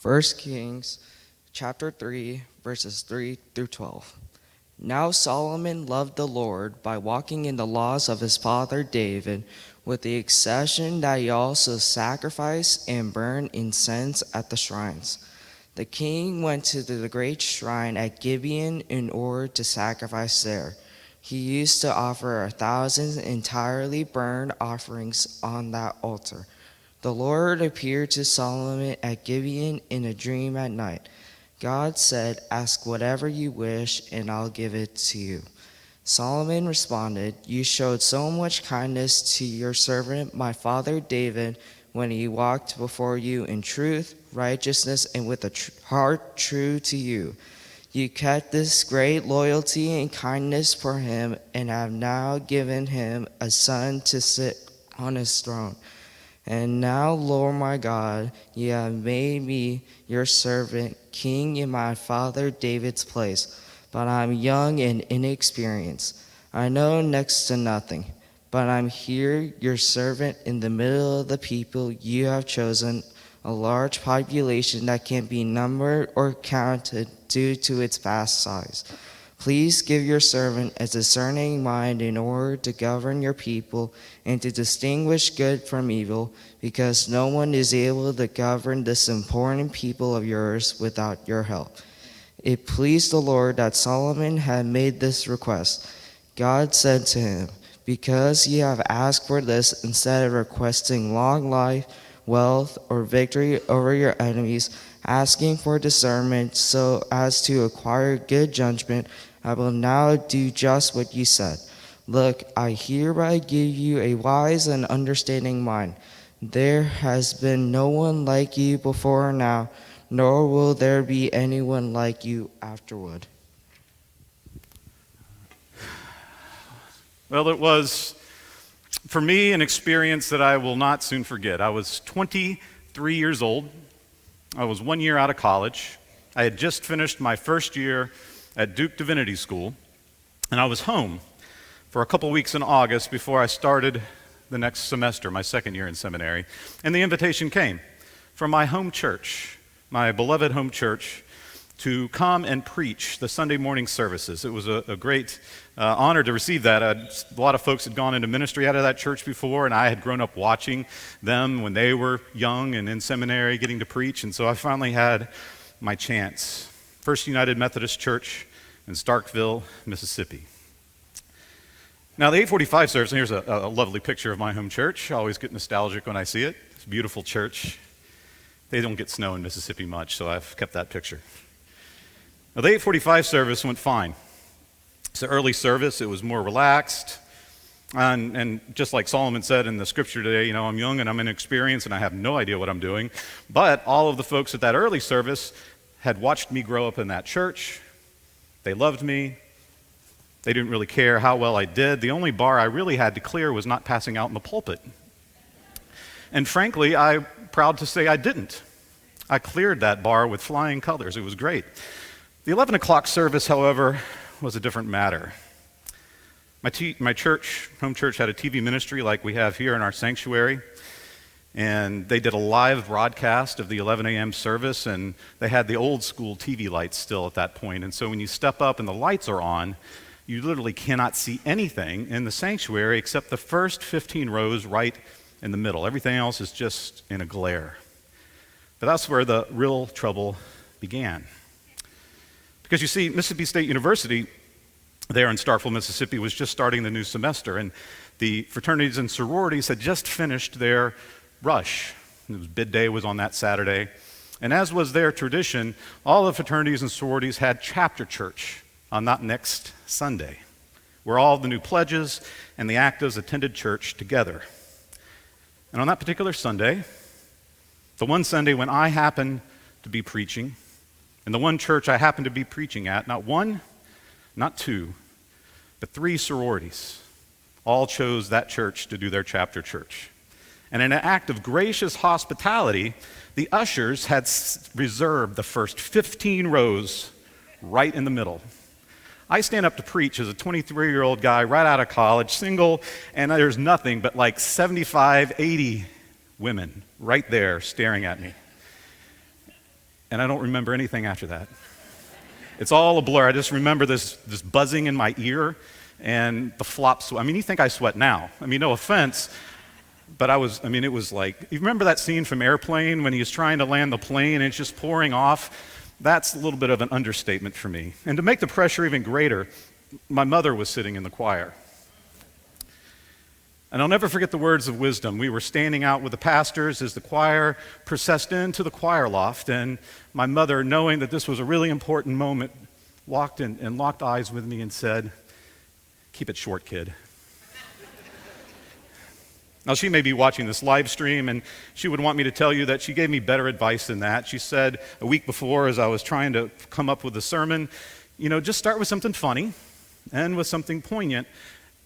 1 Kings chapter 3, verses 3 through 12. Now Solomon loved the Lord by walking in the laws of his father David, with the exception that he also sacrificed and burned incense at the shrines. The king went to the great shrine at Gibeon in order to sacrifice there. He used to offer 1,000 entirely burned offerings on that altar. The Lord appeared to Solomon at Gibeon in a dream at night. God said, "Ask whatever you wish, and I'll give it to you." Solomon responded, "You showed so much kindness to your servant, my father David, when he walked before you in truth, righteousness, and with a heart true to you. You kept this great loyalty and kindness for him, and have now given him a son to sit on his throne. And now, Lord my God, you have made me your servant king in my father David's place, but I'm young and inexperienced. I know next to nothing, but I'm here, your servant, in the middle of the people you have chosen, a large population that can't be numbered or counted due to its vast size. Please give your servant a discerning mind in order to govern your people and to distinguish good from evil, because no one is able to govern this important people of yours without your help." It pleased the Lord that Solomon had made this request. God said to him, "Because you have asked for this instead of requesting long life, wealth, or victory over your enemies, asking for discernment so as to acquire good judgment, I will now do just what you said. Look, I hereby give you a wise and understanding mind. There has been no one like you before now, nor will there be anyone like you afterward." Well, it was, for me, an experience that I will not soon forget. I was 23 years old. I was 1 year out of college. I had just finished my first year at Duke Divinity School, and I was home for a couple weeks in August before I started the next semester, my second year in seminary, and the invitation came from my home church, my beloved home church, to come and preach the Sunday morning services. It was a great honor to receive that. A lot of folks had gone into ministry out of that church before, and I had grown up watching them when they were young and in seminary getting to preach, and so I finally had my chance. First United Methodist Church in Starkville, Mississippi. Now, the 845 service, and here's a lovely picture of my home church. I always get nostalgic when I see it. It's a beautiful church. They don't get snow in Mississippi much, so I've kept that picture. Now, the 845 service went fine. It's an early service. It was more relaxed. And just like Solomon said in the scripture today, I'm young and I'm inexperienced and I have no idea what I'm doing. But all of the folks at that early service had watched me grow up in that church. They loved me. They didn't really care how well I did. The only bar I really had to clear was not passing out in the pulpit. And frankly, I'm proud to say I didn't. I cleared that bar with flying colors. It was great. The 11 o'clock service, however, was a different matter. My church, home church, had a TV ministry like we have here in our sanctuary. And they did a live broadcast of the 11 a.m. service, and they had the old school TV lights still at that point. And so when you step up and the lights are on, you literally cannot see anything in the sanctuary except the first 15 rows right in the middle. Everything else is just in a glare. But that's where the real trouble began. Because you see, Mississippi State University there in Starkville, Mississippi, was just starting the new semester, and the fraternities and sororities had just finished their rush. Bid day was on that Saturday. And as was their tradition, all the fraternities and sororities had chapter church on that next Sunday, where all the new pledges and the actives attended church together. And on that particular Sunday, the one Sunday when I happened to be preaching, and the one church I happened to be preaching at, not one, not two, but 3 sororities all chose that church to do their chapter church. And in an act of gracious hospitality, the ushers had reserved the first 15 rows right in the middle. I stand up to preach as a 23-year-old guy right out of college, single, and there's nothing but like 75, 80 women right there staring at me. and I don't remember anything after that. It's all a blur. I just remember this buzzing in my ear and the flop sweat. I mean, you think I sweat now. I mean, no offense, but it was like, you remember that scene from Airplane when he was trying to land the plane and it's just pouring off? That's a little bit of an understatement for me. And to make the pressure even greater, my mother was sitting in the choir. And I'll never forget the words of wisdom. We were standing out with the pastors as the choir processed into the choir loft, and my mother, knowing that this was a really important moment, walked in and locked eyes with me and said, "Keep it short, kid." Now, she may be watching this live stream, and she would want me to tell you that she gave me better advice than that. She said a week before, as I was trying to come up with a sermon, just start with something funny, end with something poignant,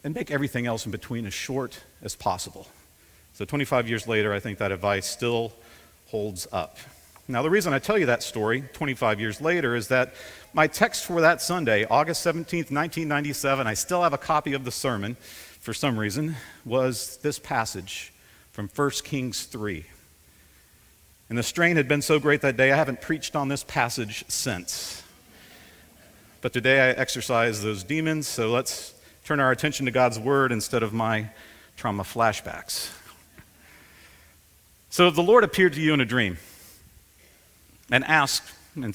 and make everything else in between as short as possible. So 25 years later, I think that advice still holds up. Now, the reason I tell you that story 25 years later is that my text for that Sunday, August 17th, 1997, I still have a copy of the sermon for some reason, was this passage from 1 Kings 3. And the strain had been so great that day, I haven't preached on this passage since. But today I exorcise those demons, so let's turn our attention to God's word instead of my trauma flashbacks. So the Lord appeared to you in a dream and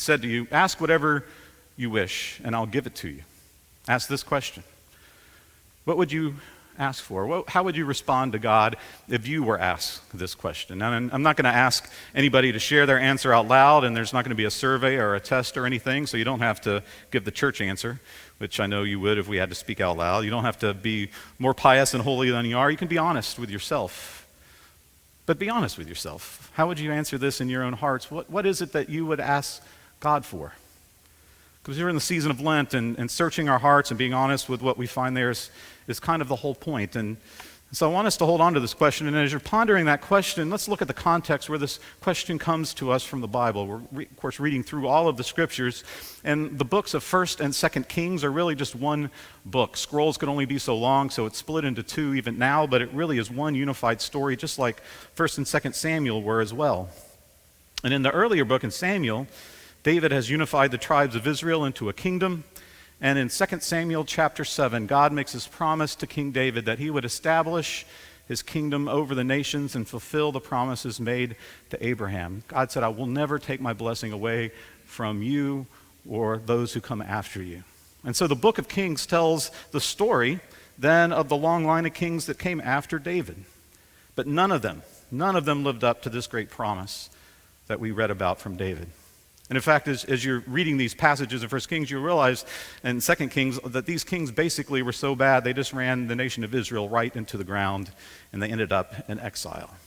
said to you, "Ask whatever you wish, and I'll give it to you." Ask this question. What would you ask for? How would you respond to God if you were asked this question? And I'm not going to ask anybody to share their answer out loud, and there's not going to be a survey or a test or anything, so you don't have to give the church answer, which I know you would if we had to speak out loud. You don't have to be more pious and holy than you are. You can be honest with yourself. But be honest with yourself. How would you answer this in your own hearts? What is it that you would ask God for? Because we're in the season of Lent, and searching our hearts and being honest with what we find there is kind of the whole point. And so I want us to hold on to this question. And as you're pondering that question, let's look at the context where this question comes to us from the Bible. We're, of course, reading through all of the scriptures. And the books of 1st and 2nd Kings are really just one book. Scrolls could only be so long, so it's split into two even now. But it really is one unified story, just like 1st and 2nd Samuel were as well. And in the earlier book in Samuel, David has unified the tribes of Israel into a kingdom. And in 2 Samuel chapter 7, God makes his promise to King David that he would establish his kingdom over the nations and fulfill the promises made to Abraham. God said, "I will never take my blessing away from you or those who come after you." And so the book of Kings tells the story then of the long line of kings that came after David. But none of them lived up to this great promise that we read about from David. And in fact, as you're reading these passages of 1 Kings, you realize in 2 Kings that these kings basically were so bad, they just ran the nation of Israel right into the ground, and they ended up in exile.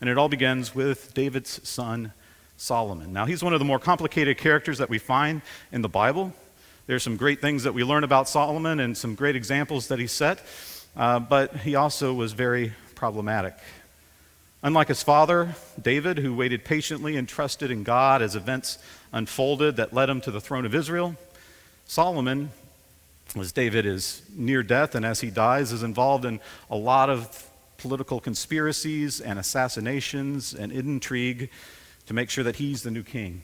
And it all begins with David's son, Solomon. Now, he's one of the more complicated characters that we find in the Bible. There's some great things that we learn about Solomon and some great examples that he set, but he also was very problematic. Unlike his father, David, who waited patiently and trusted in God as events unfolded that led him to the throne of Israel, Solomon, as David is near death and as he dies, is involved in a lot of political conspiracies and assassinations and intrigue to make sure that he's the new king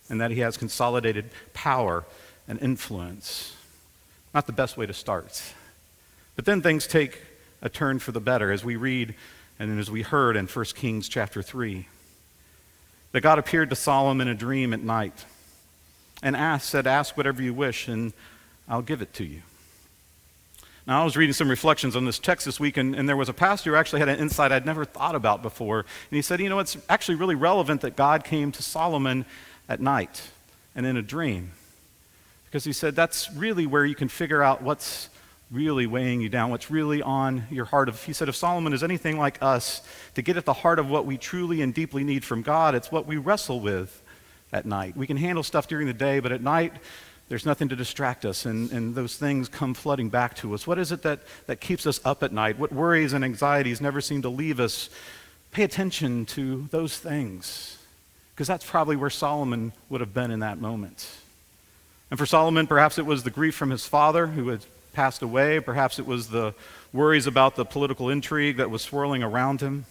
and that he has consolidated power and influence. Not the best way to start. But then things take a turn for the better as we read and as we heard in 1 Kings chapter 3, that God appeared to Solomon in a dream at night and said, "Ask whatever you wish, and I'll give it to you." Now, I was reading some reflections on this text this week, and there was a pastor who actually had an insight I'd never thought about before. And he said, it's actually really relevant that God came to Solomon at night and in a dream. Because he said that's really where you can figure out what's really weighing you down, what's really on your heart. He said if Solomon is anything like us, to get at the heart of what we truly and deeply need from God, it's what we wrestle with at night. We can handle stuff during the day, but at night, there's nothing to distract us, and those things come flooding back to us. What is it that keeps us up at night? What worries and anxieties never seem to leave us? Pay attention to those things, because that's probably where Solomon would have been in that moment. And for Solomon, perhaps it was the grief from his father who had passed away. Perhaps it was the worries about the political intrigue that was swirling around him.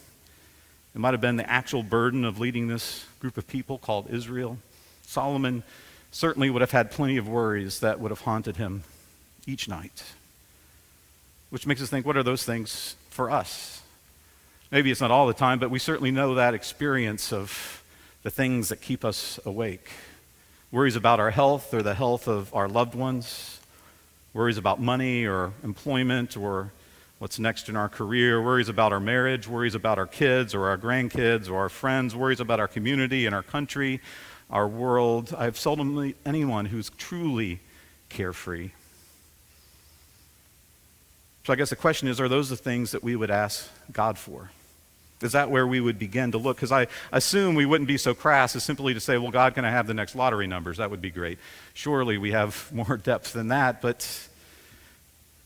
It might have been the actual burden of leading this group of people called Israel. Solomon certainly would have had plenty of worries that would have haunted him each night. Which makes us think, what are those things for us? Maybe it's not all the time, but we certainly know that experience of the things that keep us awake. Worries about our health or the health of our loved ones. Worries about money or employment or what's next in our career. Worries about our marriage. Worries about our kids or our grandkids or our friends. Worries about our community and our country, our world. I've seldom met anyone who's truly carefree. So I guess the question is, are those the things that we would ask God for? Is that where we would begin to look? Because I assume we wouldn't be so crass as simply to say, well, God, can I have the next lottery numbers? That would be great. Surely we have more depth than that, but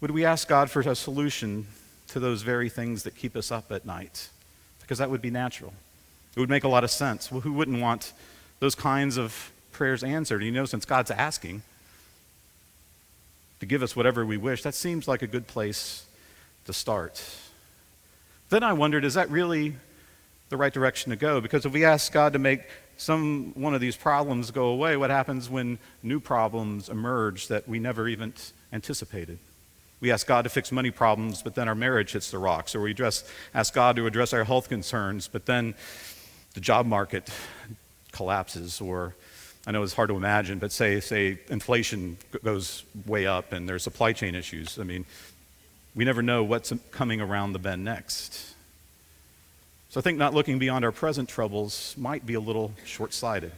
would we ask God for a solution to those very things that keep us up at night? Because that would be natural. It would make a lot of sense. Well, who wouldn't want those kinds of prayers answered? You know, since God's asking to give us whatever we wish, that seems like a good place to start. Then I wondered, is that really the right direction to go? Because if we ask God to make one of these problems go away, what happens when new problems emerge that we never even anticipated? We ask God to fix money problems, but then our marriage hits the rocks. Or we ask God to address our health concerns, but then the job market collapses. Or, I know it's hard to imagine, but say inflation goes way up and there's supply chain issues. I mean, we never know what's coming around the bend next. So I think not looking beyond our present troubles might be a little short-sighted.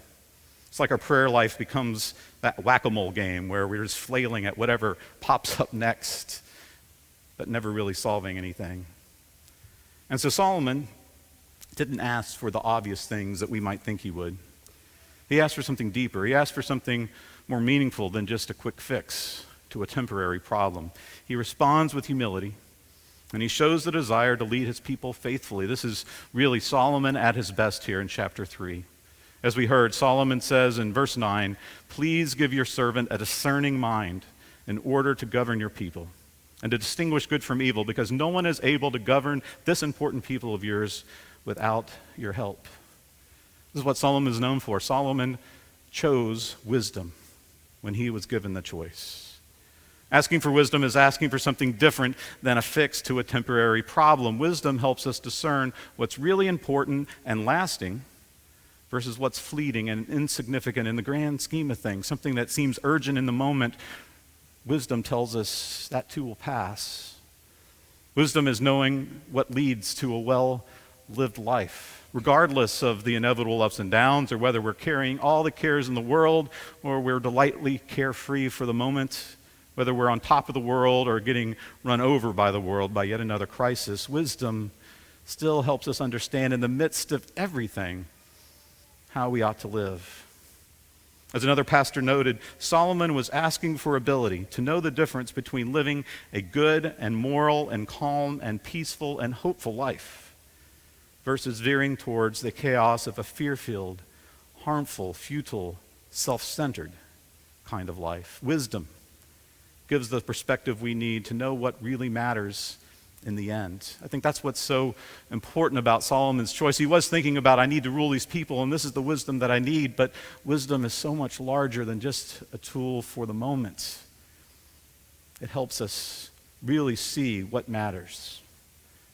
It's like our prayer life becomes that whack-a-mole game where we're just flailing at whatever pops up next, but never really solving anything. And so Solomon didn't ask for the obvious things that we might think he would. He asked for something deeper. He asked for something more meaningful than just a quick fix to a temporary problem. He responds with humility, and he shows the desire to lead his people faithfully. This is really Solomon at his best here in chapter 3. As we heard, Solomon says in verse 9, "Please give your servant a discerning mind in order to govern your people and to distinguish good from evil, because no one is able to govern this important people of yours without your help." This is what Solomon is known for. Solomon chose wisdom when he was given the choice. Asking for wisdom is asking for something different than a fix to a temporary problem. Wisdom helps us discern what's really important and lasting versus what's fleeting and insignificant in the grand scheme of things. Something that seems urgent in the moment, wisdom tells us that too will pass. Wisdom is knowing what leads to a well-lived life, regardless of the inevitable ups and downs, or whether we're carrying all the cares in the world or we're delightfully carefree for the moment. Whether we're on top of the world or getting run over by the world by yet another crisis, wisdom still helps us understand in the midst of everything how we ought to live. As another pastor noted, Solomon was asking for ability to know the difference between living a good and moral and calm and peaceful and hopeful life versus veering towards the chaos of a fear-filled, harmful, futile, self-centered kind of life. Wisdom gives the perspective we need to know what really matters in the end. I think that's what's so important about Solomon's choice. He was thinking about, I need to rule these people, and this is the wisdom that I need, but wisdom is so much larger than just a tool for the moment. It helps us really see what matters.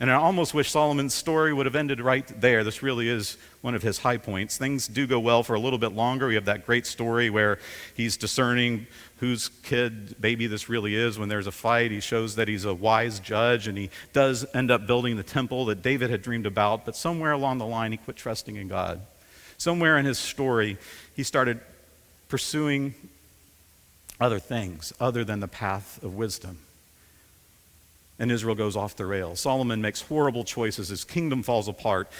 And I almost wish Solomon's story would have ended right there. This really is one of his high points. Things do go well for a little bit longer. We have that great story where he's discerning whose baby this really is when there's a fight. He shows that he's a wise judge, and he does end up building the temple that David had dreamed about. But somewhere along the line, he quit trusting in God. Somewhere in his story, he started pursuing other things other than the path of wisdom. And Israel goes off the rails. Solomon makes horrible choices. His kingdom falls apart.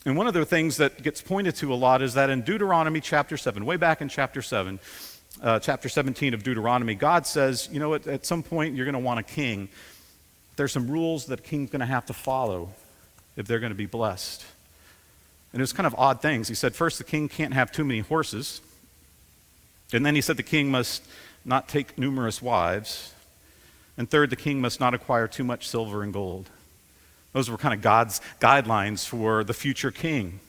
And one of the things that gets pointed to a lot is that in Deuteronomy chapter 7, way back in chapter 7, chapter 17 of Deuteronomy, God says, you know, at some point you're going to want a king. There's some rules that a king's going to have to follow if they're going to be blessed. And it was kind of odd things. He said, first, the king can't have too many horses. And then he said the king must not take numerous wives. And third, the king must not acquire too much silver and gold. Those were kind of God's guidelines for the future king.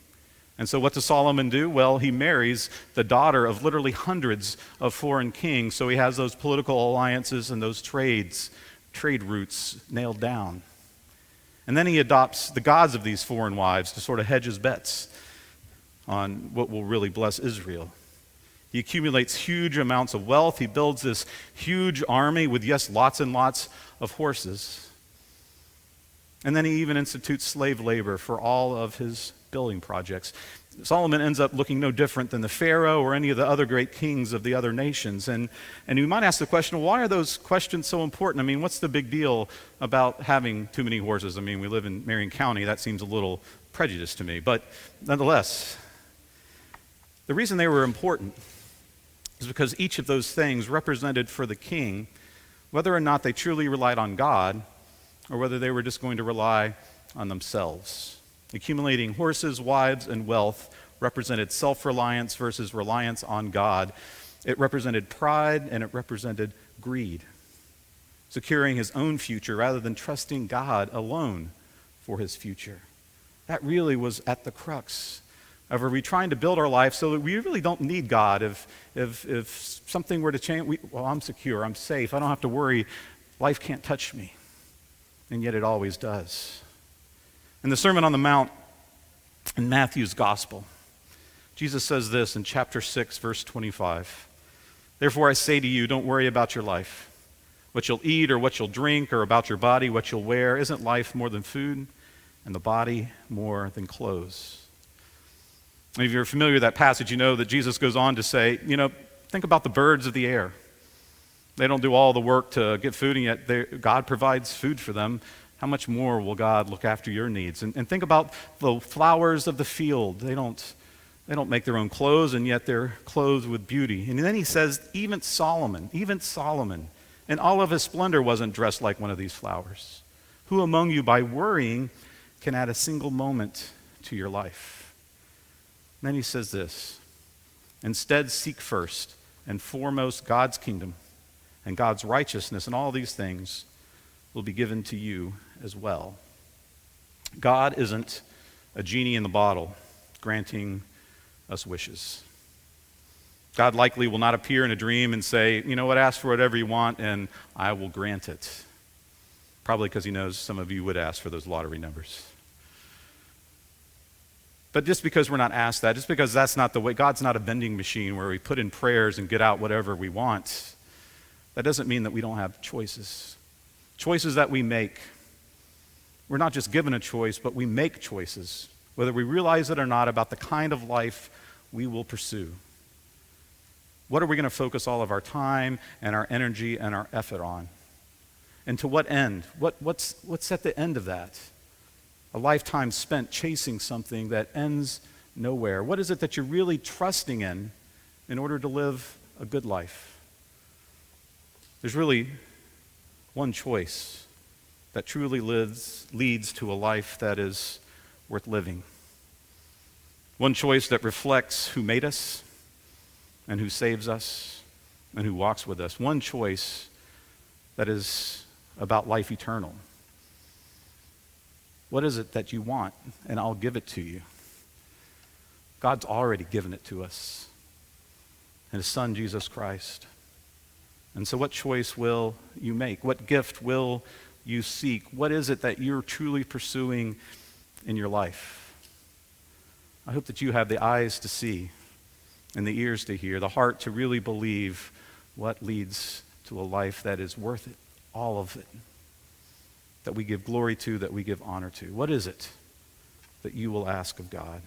And so what does Solomon do? Well, he marries the daughter of literally hundreds of foreign kings, so he has those political alliances and those trade routes nailed down. And then he adopts the gods of these foreign wives to sort of hedge his bets on what will really bless Israel. He accumulates huge amounts of wealth. He builds this huge army with, yes, lots and lots of horses. And then he even institutes slave labor for all of his building projects. Solomon ends up looking no different than the Pharaoh or any of the other great kings of the other nations. And you might ask the question, why are those questions so important? I mean, what's the big deal about having too many horses? I mean, we live in Marion County. That seems a little prejudiced to me. But nonetheless, the reason they were important is because each of those things represented for the king whether or not they truly relied on God or whether they were just going to rely on themselves. Accumulating horses, wives, and wealth represented self-reliance versus reliance on God. It represented pride and it represented greed. Securing his own future rather than trusting God alone for his future. That really was at the crux of, are we trying to build our life so that we really don't need God? If something were to change, well, I'm secure, I'm safe, I don't have to worry, life can't touch me. And yet it always does. In the Sermon on the Mount in Matthew's Gospel, Jesus says this in chapter 6, verse 25. Therefore I say to you, don't worry about your life, what you'll eat or what you'll drink, or about your body, what you'll wear. Isn't life more than food, and the body more than clothes? And if you're familiar with that passage, you know that Jesus goes on to say, think about the birds of the air. They don't do all the work to get food, and yet God provides food for them. How much more will God look after your needs? And think about the flowers of the field. They don't make their own clothes, and yet they're clothed with beauty. And then he says, even Solomon, in all of his splendor, wasn't dressed like one of these flowers. Who among you, by worrying, can add a single moment to your life? And then he says this, instead seek first and foremost God's kingdom and God's righteousness, and all these things will be given to you as well. God isn't a genie in the bottle granting us wishes. God likely will not appear in a dream and say, you know what, ask for whatever you want and I will grant it. Probably because he knows some of you would ask for those lottery numbers. But just because we're not asked that, just because that's not the way, God's not a vending machine where we put in prayers and get out whatever we want, that doesn't mean that we don't have choices. Choices that we make. We're not just given a choice, but we make choices, whether we realize it or not, about the kind of life we will pursue. What are we going to focus all of our time and our energy and our effort on? And to what end? What's at the end of that? A lifetime spent chasing something that ends nowhere. What is it that you're really trusting in order to live a good life? There's really one choice that truly leads to a life that is worth living. One choice that reflects who made us and who saves us and who walks with us. One choice that is about life eternal. What is it that you want? And I'll give it to you. God's already given it to us in his Son, Jesus Christ. And so what choice will you make? What gift will you seek? What is it that you're truly pursuing in your life? I hope that you have the eyes to see and the ears to hear, the heart to really believe what leads to a life that is worth it, all of it, that we give glory to, that we give honor to. What is it that you will ask of God?